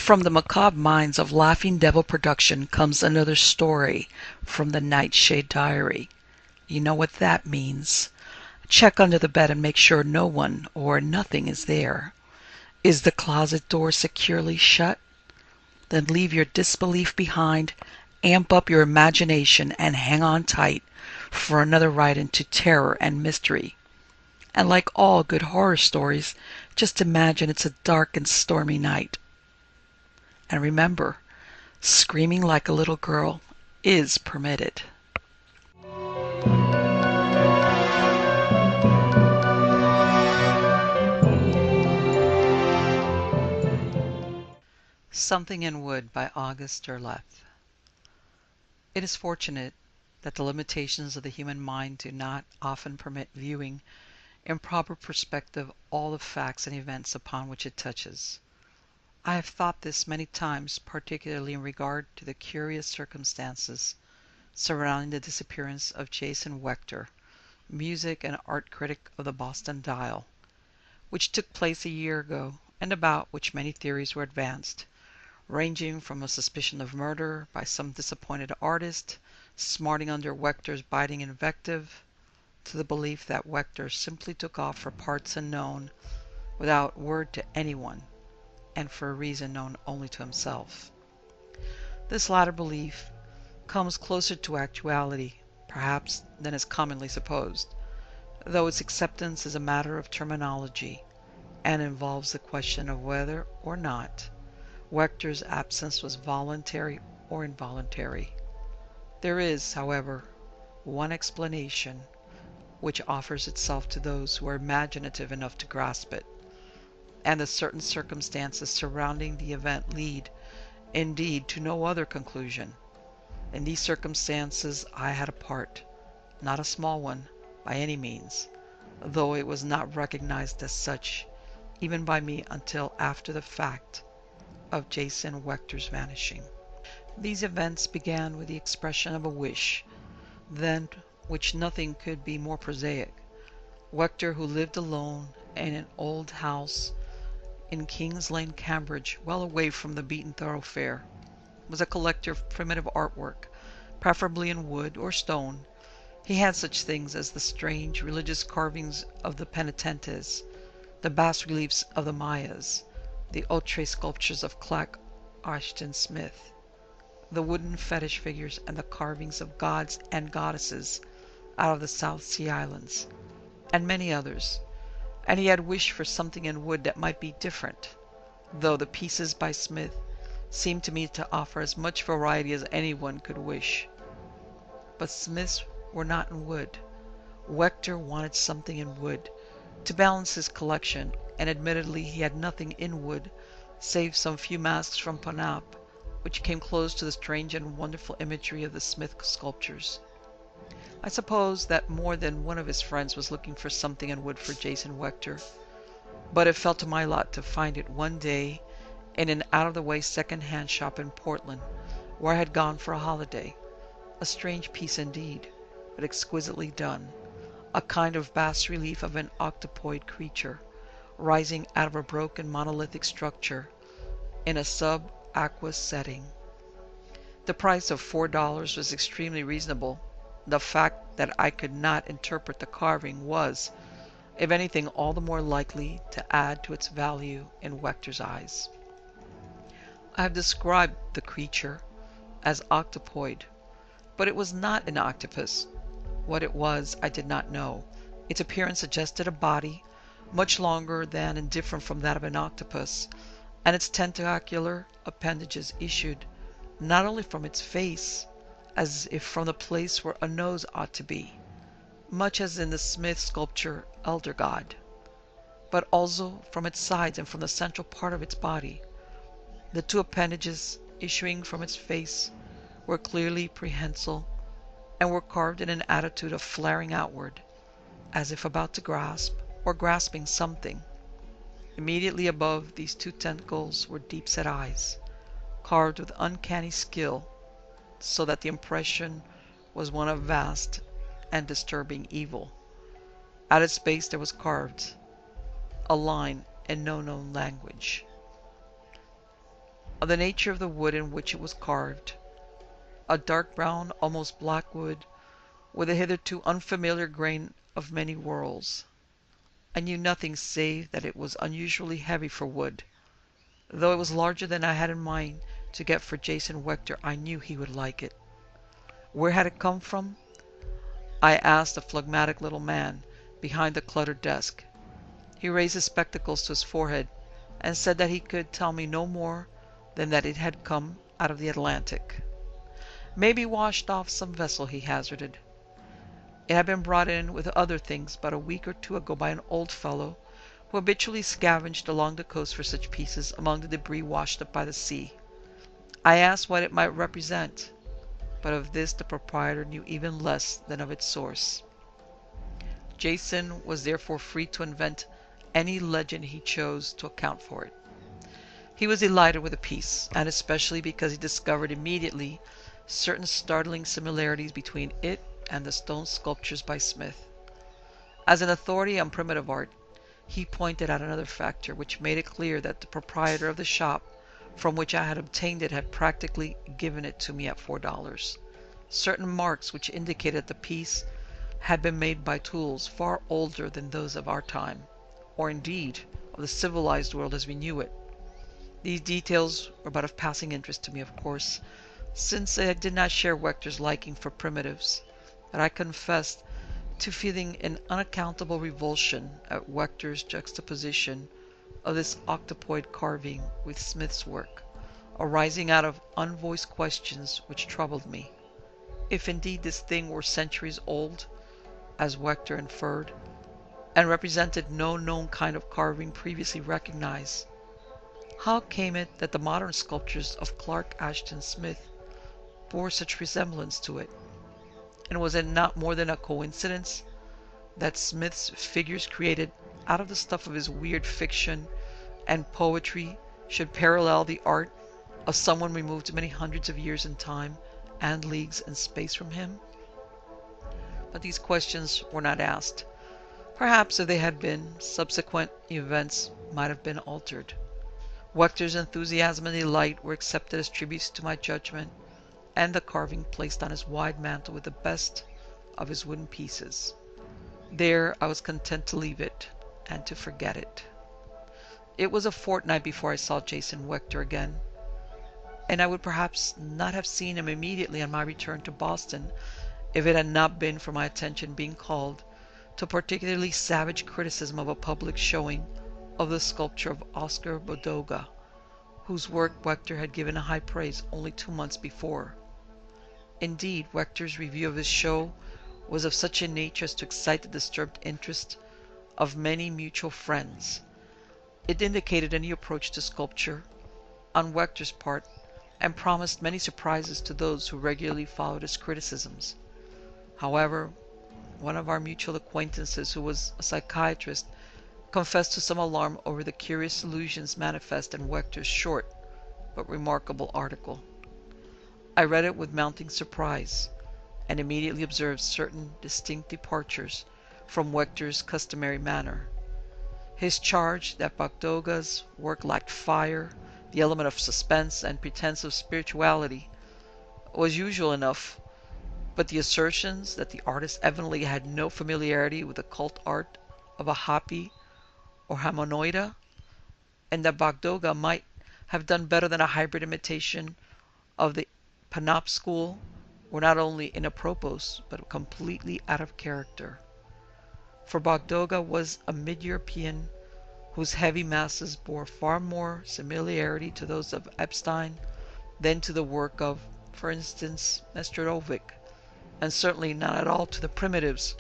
From the macabre minds of Laughing Devil Production comes another story from the Nightshade Diary. You know what that means. Check under the bed and make sure no one or nothing is there. Is the closet door securely shut? Then leave your disbelief behind, amp up your imagination, and hang on tight for another ride into terror and mystery. And like all good horror stories, just imagine it's a dark and stormy night. And remember, screaming like a little girl is permitted. Something in Wood by August Derleth. It is fortunate that the limitations of the human mind do not often permit viewing in proper perspective all the facts and events upon which it touches. I have thought this many times, particularly in regard to the curious circumstances surrounding the disappearance of Jason Wecter, music and art critic of the Boston Dial, which took place a year ago, and about which many theories were advanced, ranging from a suspicion of murder by some disappointed artist, smarting under Wecter's biting invective, to the belief that Wecter simply took off for parts unknown, without word to anyone, and for a reason known only to himself. This latter belief comes closer to actuality, perhaps, than is commonly supposed, though its acceptance is a matter of terminology, and involves the question of whether or not Wecter's absence was voluntary or involuntary. There is, however, one explanation which offers itself to those who are imaginative enough to grasp it, and the certain circumstances surrounding the event lead, indeed, to no other conclusion. In these circumstances I had a part, not a small one by any means, though it was not recognized as such even by me until after the fact of Jason Wecter's vanishing. These events began with the expression of a wish, than which nothing could be more prosaic. Wecter, who lived alone in an old house in King's Lane, Cambridge, well away from the beaten thoroughfare, was a collector of primitive artwork, preferably in wood or stone. He had such things as the strange religious carvings of the penitentes, the bas-reliefs of the Mayas, the outre sculptures of Clark Ashton Smith, the wooden fetish figures, and the carvings of gods and goddesses out of the South Sea Islands, and many others, and he had wished for something in wood that might be different, though the pieces by Smith seemed to me to offer as much variety as anyone could wish. But Smiths were not in wood. Wecter wanted something in wood to balance his collection, and admittedly he had nothing in wood save some few masks from Panap, which came close to the strange and wonderful imagery of the Smith sculptures. I suppose that more than one of his friends was looking for something in wood for Jason Wecter, but it fell to my lot to find it one day in an out-of-the-way second-hand shop in Portland, where I had gone for a holiday. A strange piece indeed, but exquisitely done. A kind of bas-relief of an octopoid creature, rising out of a broken monolithic structure in a sub-aqueous setting. The price of $4 was extremely reasonable. The fact that I could not interpret the carving was, if anything, all the more likely to add to its value in Wecter's eyes. I have described the creature as octopoid, but it was not an octopus. What it was I did not know. Its appearance suggested a body much longer than and different from that of an octopus, and its tentacular appendages issued not only from its face, as if from the place where a nose ought to be, much as in the Smith sculpture Elder God, but also from its sides and from the central part of its body. The two appendages issuing from its face were clearly prehensile, and were carved in an attitude of flaring outward, as if about to grasp, or grasping something. Immediately above these two tentacles were deep-set eyes, carved with uncanny skill, so that the impression was one of vast and disturbing evil. At its base there was carved a line in no known language. of the nature of the wood in which it was carved. A dark brown, almost black wood, with a hitherto unfamiliar grain of many whorls. I knew nothing save that it was unusually heavy for wood. Though it was larger than I had in mind to get for Jason Wecter, I knew he would like it. Where had it come from? I asked the phlegmatic little man behind the cluttered desk. He raised his spectacles to his forehead and said that he could tell me no more than that it had come out of the Atlantic. Maybe washed off some vessel, he hazarded. It had been brought in with other things but a week or two ago by an old fellow who habitually scavenged along the coast for such pieces among the debris washed up by the sea. I asked what it might represent, but of this the proprietor knew even less than of its source. Jason was therefore free to invent any legend he chose to account for it. He was delighted with the piece, and especially because he discovered immediately certain startling similarities between it and the stone sculptures by Smith. As an authority on primitive art, he pointed out another factor which made it clear that the proprietor of the shop from which I had obtained it had practically given it to me at $4. Certain marks which indicated that the piece had been made by tools far older than those of our time, or indeed of the civilized world as we knew it. These details were but of passing interest to me, of course, since I did not share Wecter's liking for primitives, but I confessed to feeling an unaccountable revulsion at Wecter's juxtaposition of this octopoid carving with Smith's work, arising out of unvoiced questions which troubled me. If indeed this thing were centuries old, as Wecter inferred, and represented no known kind of carving previously recognized, how came it that the modern sculptures of Clark Ashton Smith bore such resemblance to it? And was it not more than a coincidence that Smith's figures created out of the stuff of his weird fiction and poetry should parallel the art of someone removed many hundreds of years in time and leagues in space from him? But these questions were not asked. Perhaps if they had been, subsequent events might have been altered. Wecter's enthusiasm and delight were accepted as tributes to my judgment, and the carving placed on his wide mantel with the best of his wooden pieces. There I was content to leave it, and to forget it. It was a fortnight before I saw Jason Wecter again, and I would perhaps not have seen him immediately on my return to Boston if it had not been for my attention being called to particularly savage criticism of a public showing of the sculpture of Oscar Bodoga, whose work Wecter had given a high praise only 2 months before. Indeed, Wecter's review of his show was of such a nature as to excite the disturbed interest of many mutual friends. It indicated a new approach to sculpture on Wecter's part, and promised many surprises to those who regularly followed his criticisms. However, one of our mutual acquaintances, who was a psychiatrist, confessed to some alarm over the curious allusions manifest in Wecter's short but remarkable article. I read it with mounting surprise, and immediately observed certain distinct departures from Wecter's customary manner. His charge that Bodoga's work lacked fire, the element of suspense, and pretense of spirituality was usual enough, but the assertions that the artist evidently had no familiarity with the cult art of a Hapi or Hamanoida, and that Bodoga might have done better than a hybrid imitation of the Panop school, were not only inapropos, but completely out of character. For Bodoga was a mid-European whose heavy masses bore far more similarity to those of Epstein than to the work of, for instance, Nestrovic, and certainly not at all to the primitives,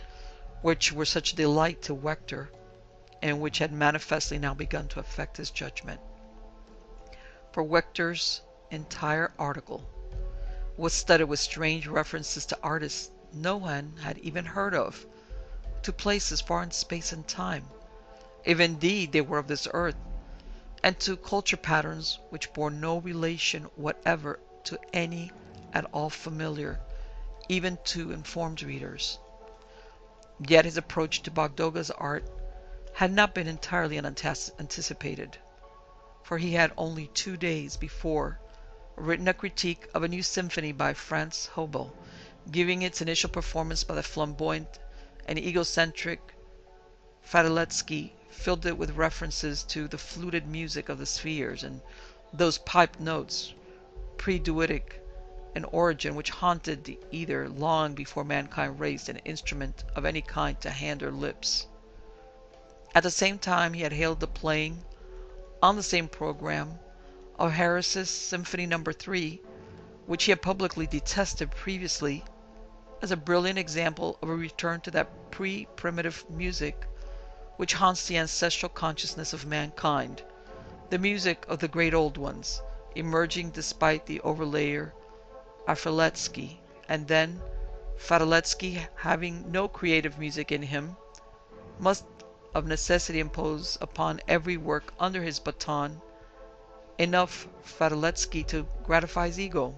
which were such a delight to Wecter, and which had manifestly now begun to affect his judgment. For Wecter's entire article was studded with strange references to artists no one had even heard of, to places far in space and time, if indeed they were of this earth, and to culture patterns which bore no relation whatever to any at all familiar, even to informed readers. Yet his approach to Bodoga's art had not been entirely unanticipated, for he had only 2 days before written a critique of a new symphony by Franz Hobel, giving its initial performance by the flamboyant and egocentric Fadiletsky, filled it with references to the fluted music of the spheres and those piped notes, pre-duetic in origin, which haunted the ether long before mankind raised an instrument of any kind to hand or lips. At the same time, he had hailed the playing, on the same program, of Harris's Symphony No. 3, which he had publicly detested previously, as a brilliant example of a return to that pre-primitive music which haunts the ancestral consciousness of mankind, the music of the great old ones, emerging despite the overlayer Fadiletsky, and then Fadiletsky, having no creative music in him, must of necessity impose upon every work under his baton enough Fadiletsky to gratify his ego,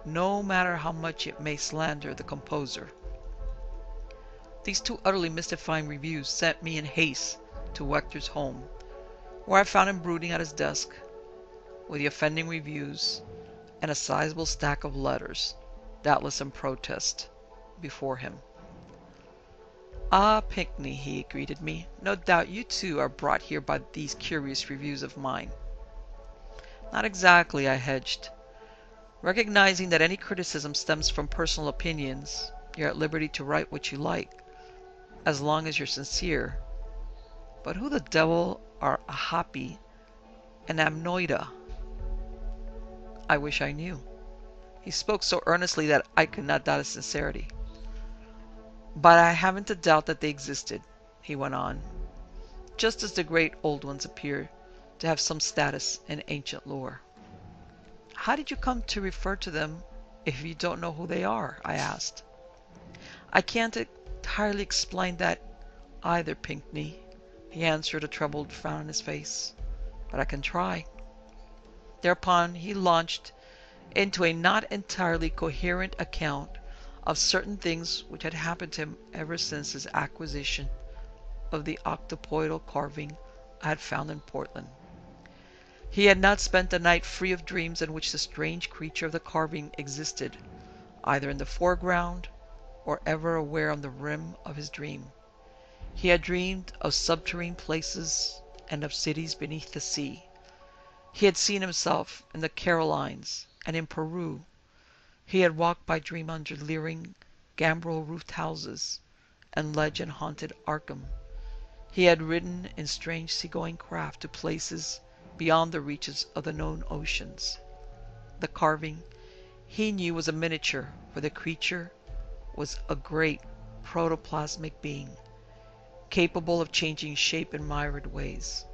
no matter how much it may slander the composer. These 2 utterly mystifying reviews sent me in haste to Wecter's home, where I found him brooding at his desk, with the offending reviews and a sizable stack of letters, doubtless in protest, before him. "Ah, Pinckney," he greeted me, "no doubt you too are brought here by these curious reviews of mine." "Not exactly," I hedged. "Recognizing that any criticism stems from personal opinions, you're at liberty to write what you like, as long as you're sincere. But who the devil are Ahapi and Amnoida?" I wish I knew. He spoke so earnestly that I could not doubt his sincerity. "But I haven't a doubt that they existed," he went on, "just as the great old ones appear to have some status in ancient lore." "How did you come to refer to them if you don't know who they are?" I asked. "I can't entirely explain that either, Pinckney," he answered, a troubled frown on his face, "but I can try." Thereupon he launched into a not entirely coherent account of certain things which had happened to him ever since his acquisition of the octopoidal carving I had found in Portland. He had not spent a night free of dreams in which the strange creature of the carving existed, either in the foreground or ever aware on the rim of his dream. He had dreamed of subterranean places and of cities beneath the sea. He had seen himself in the Carolines and in Peru. He had walked by dream under leering, gambrel-roofed houses and legend-haunted Arkham. He had ridden in strange seagoing craft to places beyond the reaches of the known oceans. The carving, he knew, was a miniature, for the creature was a great protoplasmic being, capable of changing shape in myriad ways.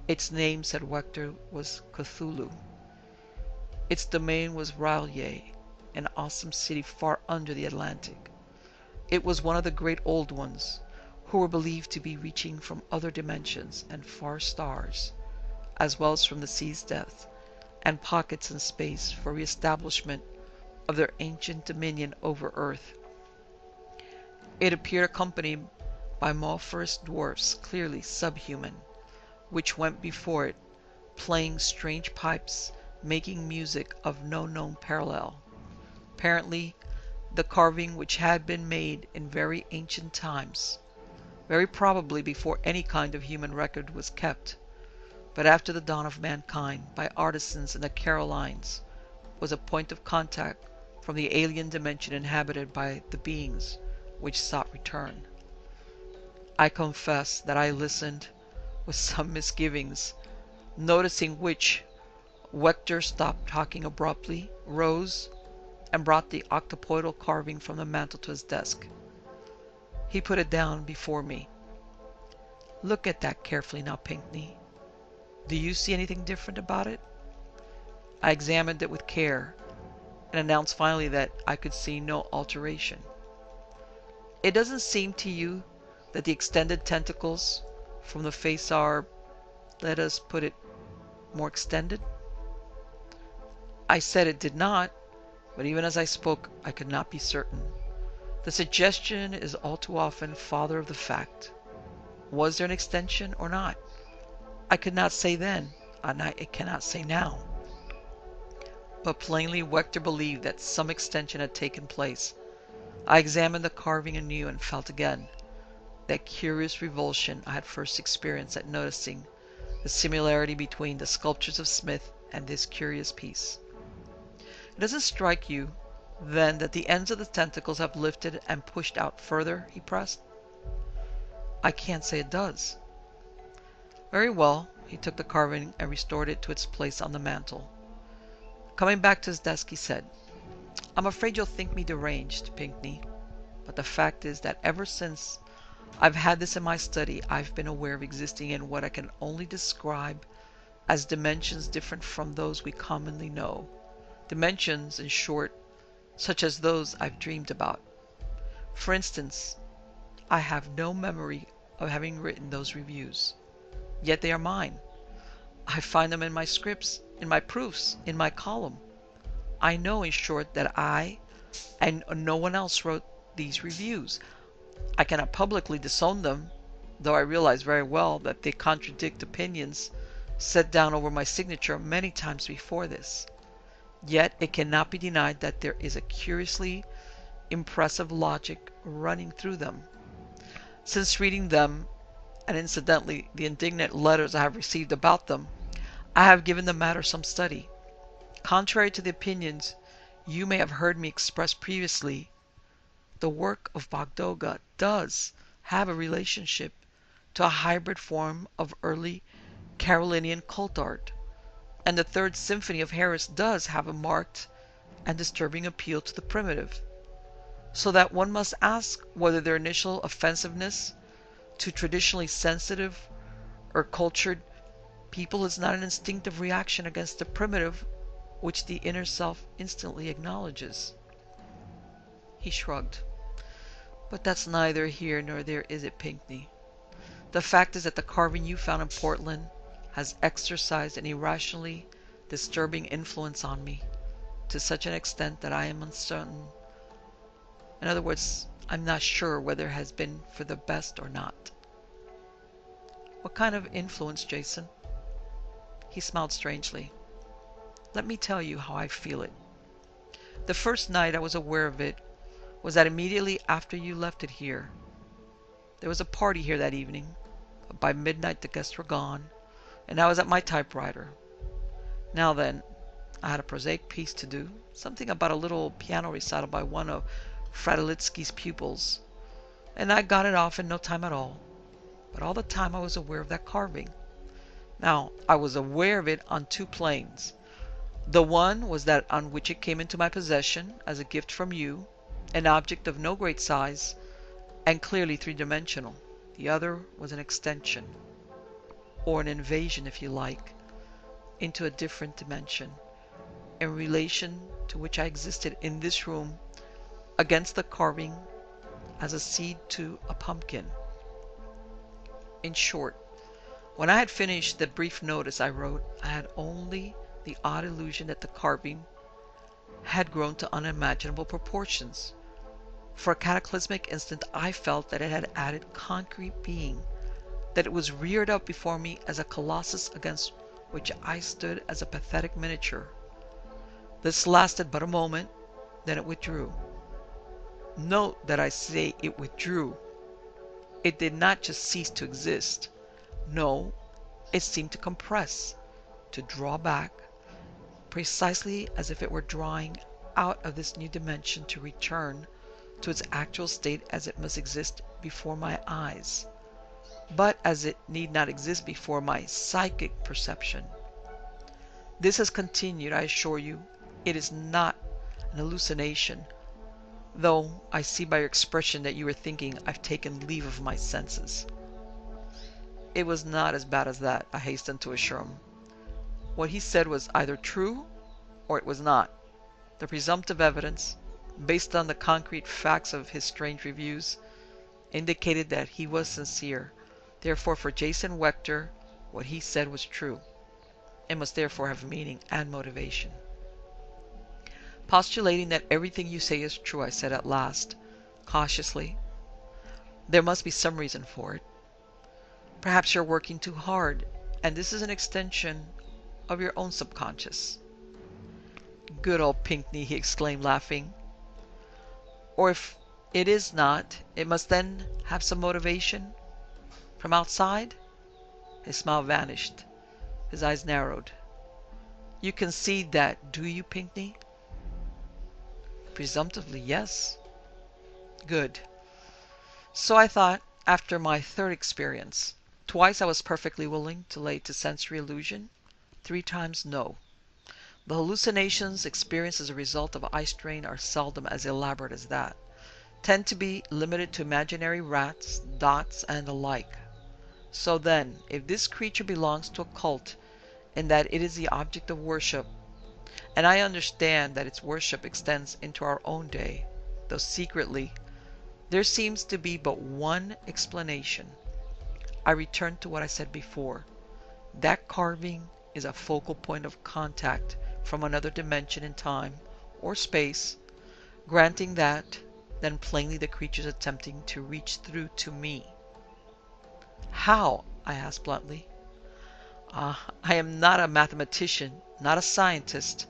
Its name, said Wecter, was Cthulhu. Its domain was R'lyeh, an awesome city far under the Atlantic. It was one of the great old ones, who were believed to be reaching from other dimensions and far stars, as well as from the sea's depth, and pockets in space for re-establishment of their ancient dominion over Earth. It appeared accompanied by malforous dwarfs, clearly subhuman, which went before it, playing strange pipes, making music of no known parallel. Apparently, the carving which had been made in very ancient times, very probably before any kind of human record was kept, but after the dawn of mankind, by artisans in the Carolines, was a point of contact from the alien dimension inhabited by the beings which sought return. I confess that I listened with some misgivings, noticing which, Wecter stopped talking abruptly, rose, and brought the octopoidal carving from the mantel to his desk. He put it down before me. "Look at that carefully now, Pinckney. Do you see anything different about it?" I examined it with care, and announced finally that I could see no alteration. "It doesn't seem to you that the extended tentacles from the face are, let us put it, more extended?" I said it did not, but even as I spoke I could not be certain. The suggestion is all too often father of the fact. Was there an extension or not? I could not say then. and I cannot say now. But plainly Wecter believed that some extension had taken place. I examined the carving anew and felt again that curious revulsion I had first experienced at noticing the similarity between the sculptures of Smith and this curious piece. It doesn't strike you, then, that the ends of the tentacles have lifted and pushed out further? He pressed. I can't say it does. Very well. He took the carving and restored it to its place on the mantel. Coming back to his desk, he said, I'm afraid you'll think me deranged, Pinckney, but the fact is that ever since I've had this in my study, I've been aware of existing in what I can only describe as dimensions different from those we commonly know. Dimensions, in short, such as those I've dreamed about. For instance, I have no memory of having written those reviews. Yet they are mine. I find them in my scripts, in my proofs, in my column. I know, in short, that I and no one else wrote these reviews. I cannot publicly disown them, though I realize very well that they contradict opinions set down over my signature many times before this. Yet it cannot be denied that there is a curiously impressive logic running through them. Since reading them, and incidentally the indignant letters I have received about them, I have given the matter some study. Contrary to the opinions you may have heard me express previously, the work of Bogdoga does have a relationship to a hybrid form of early Carolinian cult art, and the Third Symphony of Harris does have a marked and disturbing appeal to the primitive, so that one must ask whether their initial offensiveness to traditionally sensitive or cultured people is not an instinctive reaction against the primitive which the inner self instantly acknowledges. He shrugged. But that's neither here nor there, is it, Pinckney? The fact is that the carving you found in Portland has exercised an irrationally disturbing influence on me, to such an extent that I am uncertain. In other words, I'm not sure whether it has been for the best or not. What kind of influence, Jason? He smiled strangely. Let me tell you how I feel it. The first night I was aware of it was that immediately after you left it here. There was a party here that evening, but by midnight the guests were gone, and I was at my typewriter. Now then, I had a prosaic piece to do, something about a little piano recital by one of Fradolitsky's pupils, and I got it off in no time at all. But all the time I was aware of that carving. Now, I was aware of it on two planes. The one was that on which it came into my possession as a gift from you, an object of no great size, and clearly three-dimensional. The other was an extension, or an invasion, if you like, into a different dimension, in relation to which I existed in this room against the carving as a seed to a pumpkin. In short, when I had finished the brief notice I wrote, I had only the odd illusion that the carving had grown to unimaginable proportions. For a cataclysmic instant I felt that it had added concrete being, that it was reared up before me as a colossus against which I stood as a pathetic miniature. This lasted but a moment, then it withdrew. Note that I say it withdrew. It did not just cease to exist. No, it seemed to compress, to draw back, precisely as if it were drawing out of this new dimension to return to its actual state as it must exist before my eyes, but as it need not exist before my psychic perception. This has continued, I assure you. It is not an hallucination, though I see by your expression that you are thinking I've taken leave of my senses. It was not as bad as that, I hastened to assure him. What he said was either true or it was not. The presumptive evidence, based on the concrete facts of his strange reviews, indicated that he was sincere. Therefore, for Jason Wecter, what he said was true. It must therefore have meaning and motivation. Postulating that everything you say is true, I said at last, cautiously, there must be some reason for it. Perhaps you're working too hard, and this is an extension of your own subconscious. Good old Pinckney, he exclaimed, laughing. Or if it is not, it must then have some motivation from outside? His smile vanished. His eyes narrowed. You concede that, do you, Pinckney? Presumptively, yes. Good. So I thought, after my third experience. Twice I was perfectly willing to lay to sensory illusion. 3 times, no. The hallucinations experienced as a result of eye strain are seldom as elaborate as that. Tend to be limited to imaginary rats, dots, and the like. So then, if this creature belongs to a cult, in that it is the object of worship, and I understand that its worship extends into our own day, though secretly, there seems to be but one explanation. I return to what I said before. That carving is a focal point of contact from another dimension in time or space. Granting that, then plainly the creature is attempting to reach through to me. How? I asked bluntly. I am not a mathematician, not a scientist.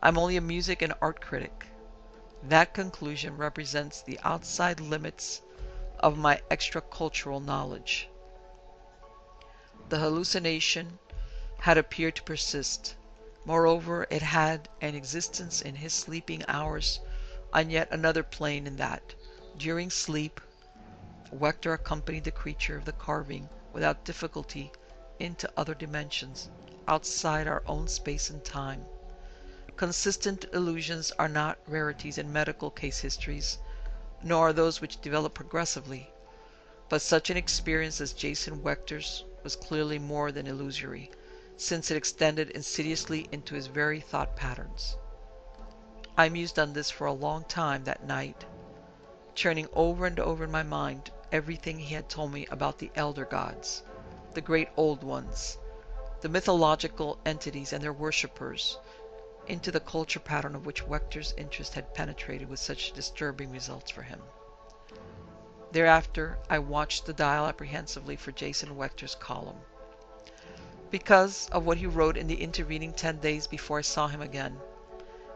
I'm only a music and art critic. That conclusion represents the outside limits of my extracultural knowledge. The hallucination had appeared to persist. Moreover, it had an existence in his sleeping hours on yet another plane, in that, during sleep, Wecter accompanied the creature of the carving without difficulty into other dimensions, outside our own space and time. Consistent illusions are not rarities in medical case histories, nor are those which develop progressively. But such an experience as Jason Wecter's was clearly more than illusory, since it extended insidiously into his very thought patterns. I mused on this for a long time that night, turning over and over in my mind everything he had told me about the elder gods, the great old ones, the mythological entities and their worshippers, into the culture pattern of which Wecter's interest had penetrated with such disturbing results for him. Thereafter, I watched the dial apprehensively for Jason Wecter's column. Because of what he wrote in the intervening 10 days before I saw him again,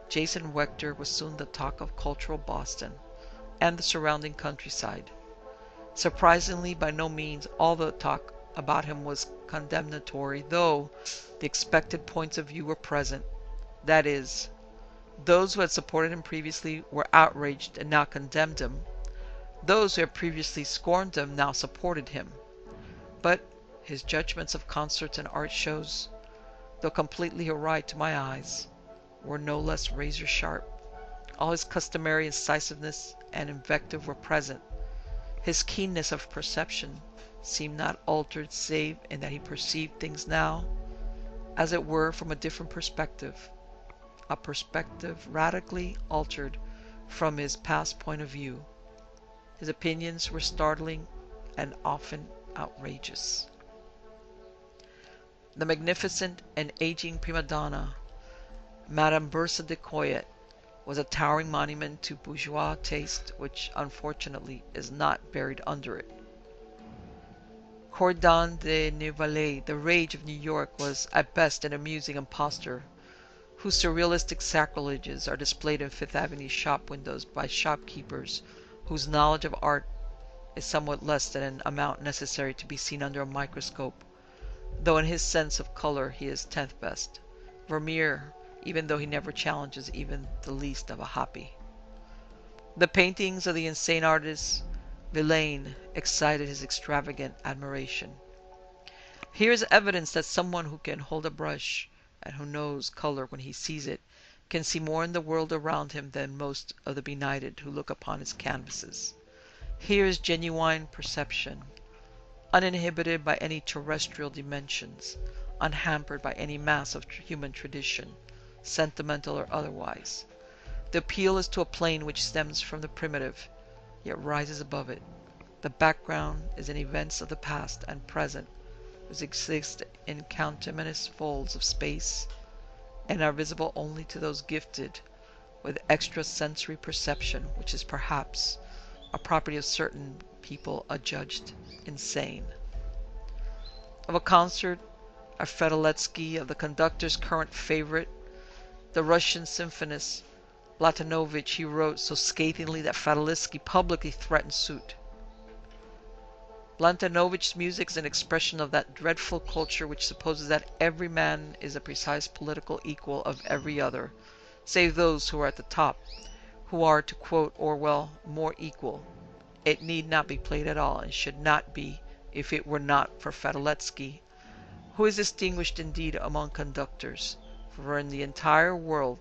Jason Wecter was soon the talk of cultural Boston and the surrounding countryside. Surprisingly, by no means all the talk about him was condemnatory, though the expected points of view were present. That is, those who had supported him previously were outraged and now condemned him. Those who had previously scorned him now supported him. But his judgments of concerts and art shows, though completely awry to my eyes, were no less razor sharp. All his customary incisiveness and invective were present. His keenness of perception seemed not altered save in that he perceived things now, as it were, from a different perspective, a perspective radically altered from his past point of view. His opinions were startling and often outrageous. The magnificent and aging prima donna, Madame Bertha de Coyet, was a towering monument to bourgeois taste which, unfortunately, is not buried under it. Cordon de Nivelle, the rage of New York, was at best an amusing impostor, whose surrealistic sacrileges are displayed in Fifth Avenue shop windows by shopkeepers whose knowledge of art is somewhat less than an amount necessary to be seen under a microscope, though in his sense of color he is 10th best. Vermeer, even though he never challenges even the least of a Hoppe. The paintings of the insane artist Villain excited his extravagant admiration. Here is evidence that someone who can hold a brush and who knows color when he sees it can see more in the world around him than most of the benighted who look upon his canvases. Here is genuine perception, uninhibited by any terrestrial dimensions, unhampered by any mass of human tradition, sentimental or otherwise. The appeal is to a plane which stems from the primitive, yet rises above it. The background is in events of the past and present, which exist in contemporaneous folds of space, and are visible only to those gifted with extrasensory perception, which is perhaps a property of certain people adjudged insane. Of a concert a Fedaletsky of the conductor's current favorite, the Russian symphonist Blatanovich, he wrote so scathingly that Fedaletsky publicly threatened suit. Blatanovich's music is an expression of that dreadful culture which supposes that every man is a precise political equal of every other, save those who are at the top, who are, to quote Orwell, more equal. It need not be played at all, and should not be, if it were not for Fedaletsky, who is distinguished indeed among conductors, for in the entire world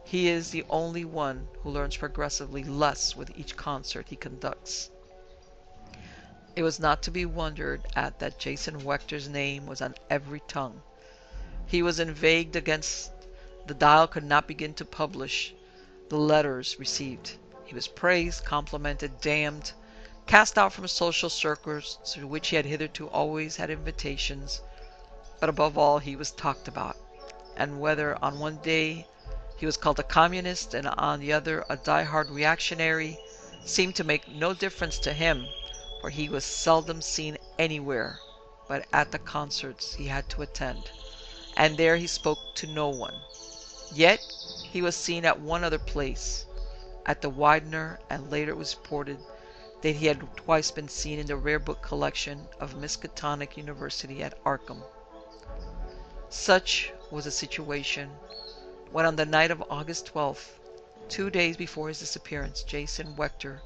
he is the only one who learns progressively less with each concert he conducts. It was not to be wondered at that Jason Wecter's name was on every tongue. He was inveighed against. The Dial could not begin to publish the letters received. He was praised, complimented, damned, cast out from social circles to which he had hitherto always had invitations, but above all he was talked about. And whether on one day he was called a communist and on the other a die-hard reactionary seemed to make no difference to him, for he was seldom seen anywhere but at the concerts he had to attend, and there he spoke to no one. Yet he was seen at one other place, at the Widener, and later it was reported that he had twice been seen in the rare book collection of Miskatonic University at Arkham. Such was the situation when on the night of August 12th, 2 days before his disappearance, Jason Wecter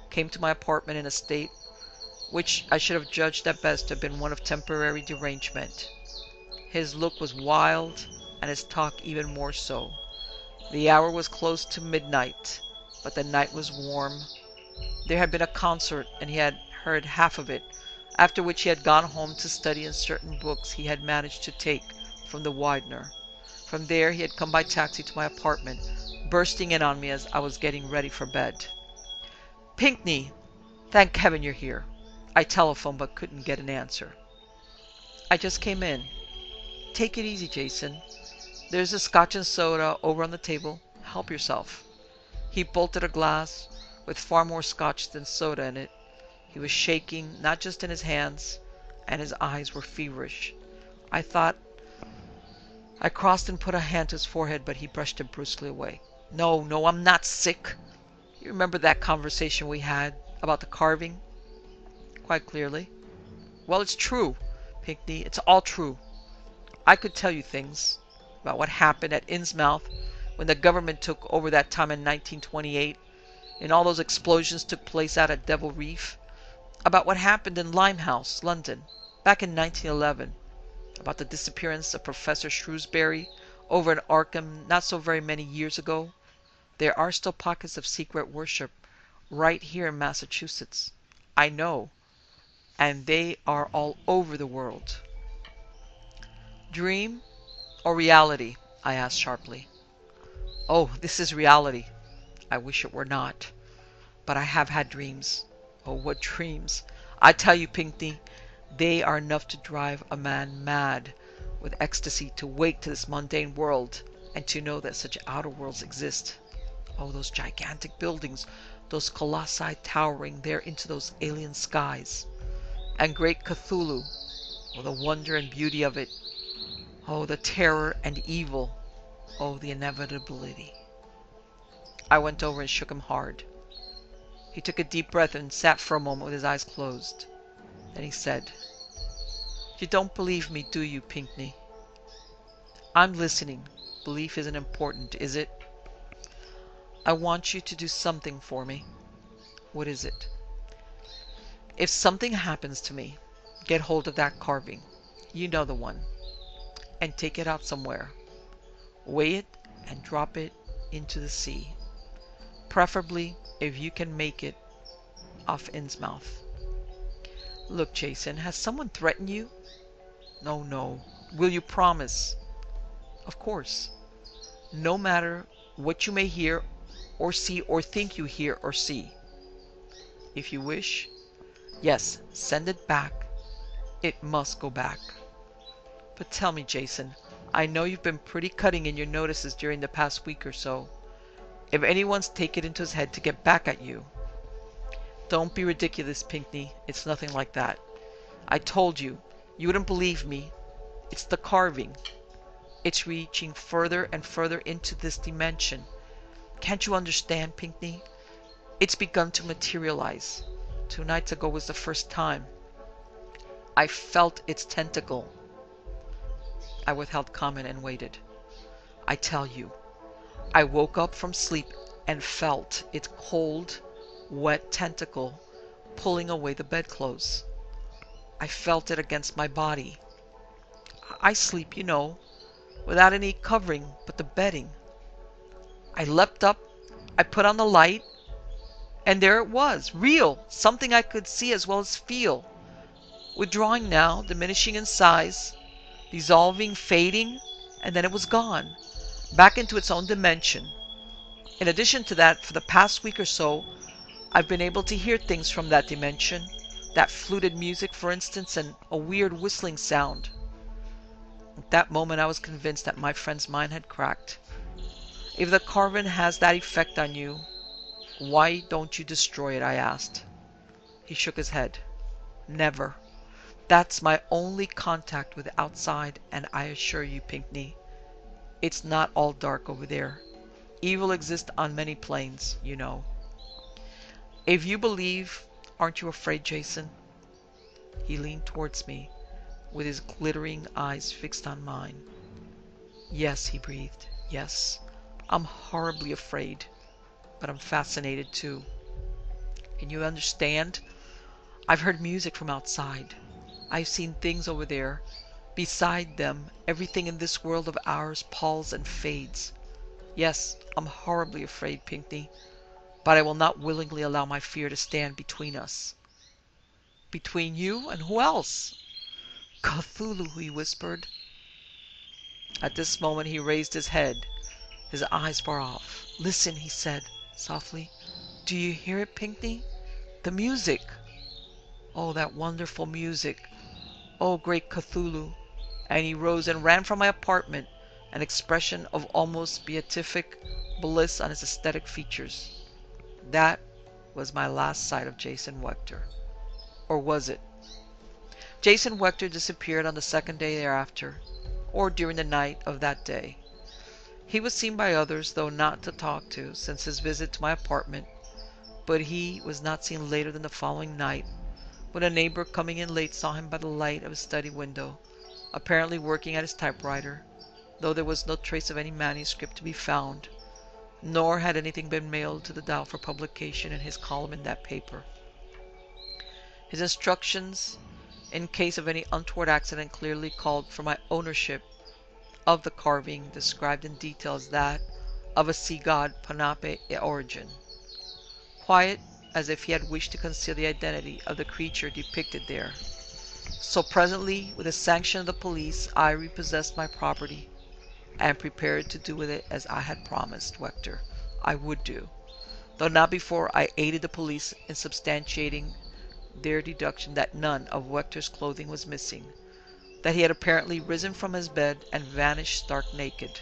came to my apartment in a state which I should have judged at best to have been one of temporary derangement. His look was wild, and his talk even more so. The hour was close to midnight, but the night was warm. There had been a concert, and he had heard half of it, after which he had gone home to study in certain books he had managed to take from the Widener. From there he had come by taxi to my apartment, bursting in on me as I was getting ready for bed. "Pinckney! Thank heaven you're here. I telephoned but couldn't get an answer." "I just came in." "Take it easy, Jason. There's a scotch and soda over on the table. Help yourself." He bolted a glass with far more scotch than soda in it. He was shaking, not just in his hands, and his eyes were feverish. I crossed and put a hand to his forehead, but he brushed it brusquely away. No, I'm not sick. You remember that conversation we had about the carving?" "Quite clearly." "Well, it's true, Pinckney. It's all true. I could tell you things about what happened at Innsmouth when the government took over that time in 1928, and all those explosions took place out at Devil Reef. About what happened in Limehouse, London, back in 1911. About the disappearance of Professor Shrewsbury over in Arkham not so very many years ago. There are still pockets of secret worship right here in Massachusetts. I know. And they are all over the world." "Dream or reality?" I asked sharply. "Oh, this is reality. I wish it were not. But I have had dreams. Oh, what dreams! I tell you, Pinckney, they are enough to drive a man mad with ecstasy to wake to this mundane world and to know that such outer worlds exist. Oh, those gigantic buildings, those colossi towering there into those alien skies. And great Cthulhu. Oh, the wonder and beauty of it. Oh, the terror and evil. Oh, the inevitability." I went over and shook him hard. He took a deep breath and sat for a moment with his eyes closed. Then he said, "You don't believe me, do you, Pinckney?" "I'm listening. Belief isn't important, is it?" "I want you to do something for me." "What is it?" "If something happens to me, get hold of that carving. You know the one. And take it out somewhere. Weigh it and drop it into the sea. Preferably, if you can make it, off Innsmouth." "Look, Jason, has someone threatened you?" No. Will you promise?" "Of course. No matter what you may hear or see or think you hear or see." "If you wish?" "Yes, send it back. It must go back." "But tell me, Jason, I know you've been pretty cutting in your notices during the past week or so. If anyone's taken it into his head to get back at you—" "Don't be ridiculous, Pinckney. It's nothing like that. I told you. You wouldn't believe me. It's the carving. It's reaching further and further into this dimension. Can't you understand, Pinckney? It's begun to materialize. 2 nights ago was the first time I felt its tentacle. I withheld comment and waited. I tell you, I woke up from sleep and felt its cold, wet tentacle pulling away the bedclothes. I felt it against my body. I sleep, you know, without any covering but the bedding. I leapt up, I put on the light, and there it was, real, something I could see as well as feel. Withdrawing now, diminishing in size, dissolving, fading, and then it was gone, back into its own dimension. In addition to that, for the past week or so, I've been able to hear things from that dimension, that fluted music, for instance, and a weird whistling sound. At that moment, I was convinced that my friend's mind had cracked. If the carving has that effect on you, why don't you destroy it? I asked. He shook his head. Never. That's my only contact with the outside, and I assure you, Pinckney, it's not all dark over there. Evil exists on many planes, you know. If you believe, aren't you afraid, Jason? He leaned towards me, with his glittering eyes fixed on mine. Yes, he breathed. Yes, I'm horribly afraid, but I'm fascinated too. Can you understand? I've heard music from outside. I've seen things over there. Beside them, everything in this world of ours palls and fades. Yes, I'm horribly afraid, Pinckney, but I will not willingly allow my fear to stand between us. Between you and who else? Cthulhu, he whispered. At this moment he raised his head, his eyes far off. Listen, he said softly. Do you hear it, Pinckney? The music. Oh, that wonderful music. Oh, great Cthulhu. And he rose and ran from my apartment, an expression of almost beatific bliss on his aesthetic features. That was my last sight of Jason Wecter. Or was it? Jason Wecter disappeared on the second day thereafter, or during the night of that day. He was seen by others, though not to talk to, since his visit to my apartment, but he was not seen later than the following night, when a neighbor coming in late saw him by the light of his study window, apparently working at his typewriter, though there was no trace of any manuscript to be found, nor had anything been mailed to the Dow for publication in his column in that paper. His instructions, in case of any untoward accident, clearly called for my ownership of the carving, described in detail as that of a sea god Penape origin. Quiet, as if he had wished to conceal the identity of the creature depicted there. So presently, with the sanction of the police, I repossessed my property, and prepared to do with it as I had promised Wecter I would do, though not before I aided the police in substantiating their deduction that none of Wecter's clothing was missing, that he had apparently risen from his bed and vanished stark naked.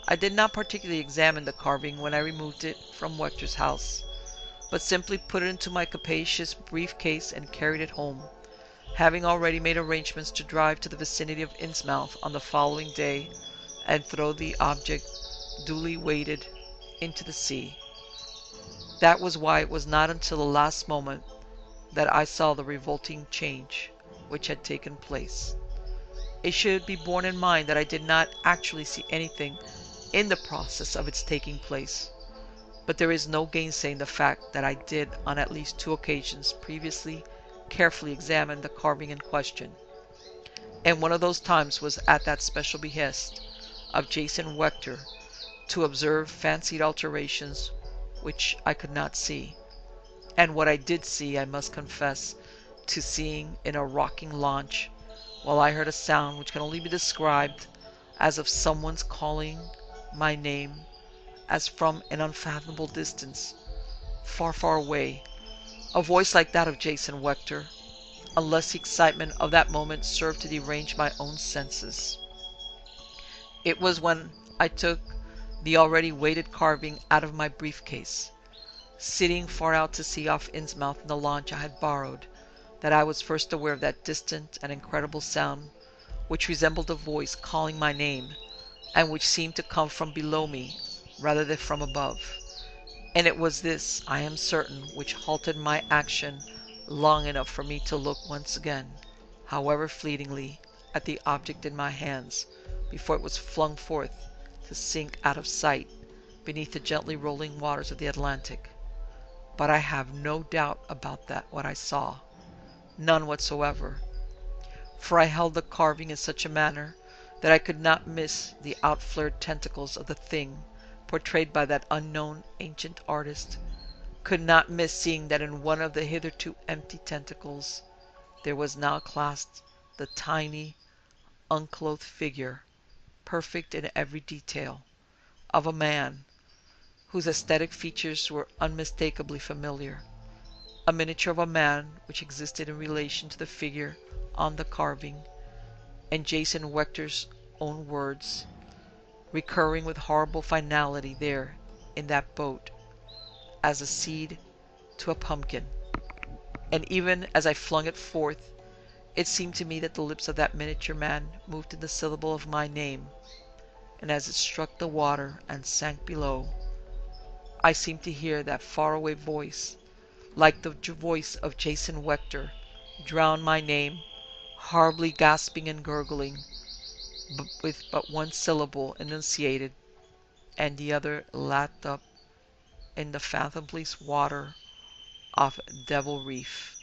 I did not particularly examine the carving when I removed it from Wecter's house, but simply put it into my capacious briefcase and carried it home, having already made arrangements to drive to the vicinity of Innsmouth on the following day and throw the object, duly weighted, into the sea. That was why it was not until the last moment that I saw the revolting change which had taken place. It should be borne in mind that I did not actually see anything in the process of its taking place, but there is no gainsaying the fact that I did on at least 2 occasions previously carefully examine the carving in question, and one of those times was at that special behest of Jason Wecter to observe fancied alterations which I could not see, and what I did see I must confess to seeing in a rocking launch, while I heard a sound which can only be described as of someone's calling my name as from an unfathomable distance, far, far away, a voice like that of Jason Wecter, unless the excitement of that moment served to derange my own senses. It was when I took the already weighted carving out of my briefcase, sitting far out to sea off Innsmouth in the launch I had borrowed, that I was first aware of that distant and incredible sound which resembled a voice calling my name, and which seemed to come from below me rather than from above. And it was this, I am certain, which halted my action long enough for me to look once again, however fleetingly, at the object in my hands before it was flung forth to sink out of sight beneath the gently rolling waters of the Atlantic. But I have no doubt about what I saw. None whatsoever. For I held the carving in such a manner that I could not miss the outflared tentacles of the thing portrayed by that unknown ancient artist, could not miss seeing that in one of the hitherto empty tentacles there was now clasped the tiny, unclothed figure, perfect in every detail, of a man, whose aesthetic features were unmistakably familiar. A miniature of a man which existed in relation to the figure on the carving, and Jason Wecter's own words, recurring with horrible finality there in that boat, as a seed to a pumpkin. And even as I flung it forth, it seemed to me that the lips of that miniature man moved to the syllable of my name, and as it struck the water and sank below, I seemed to hear that faraway voice, like the voice of Jason Wecter, drown my name, horribly gasping and gurgling, with but one syllable enunciated, and the other lapped up in the fathomless water of Devil Reef.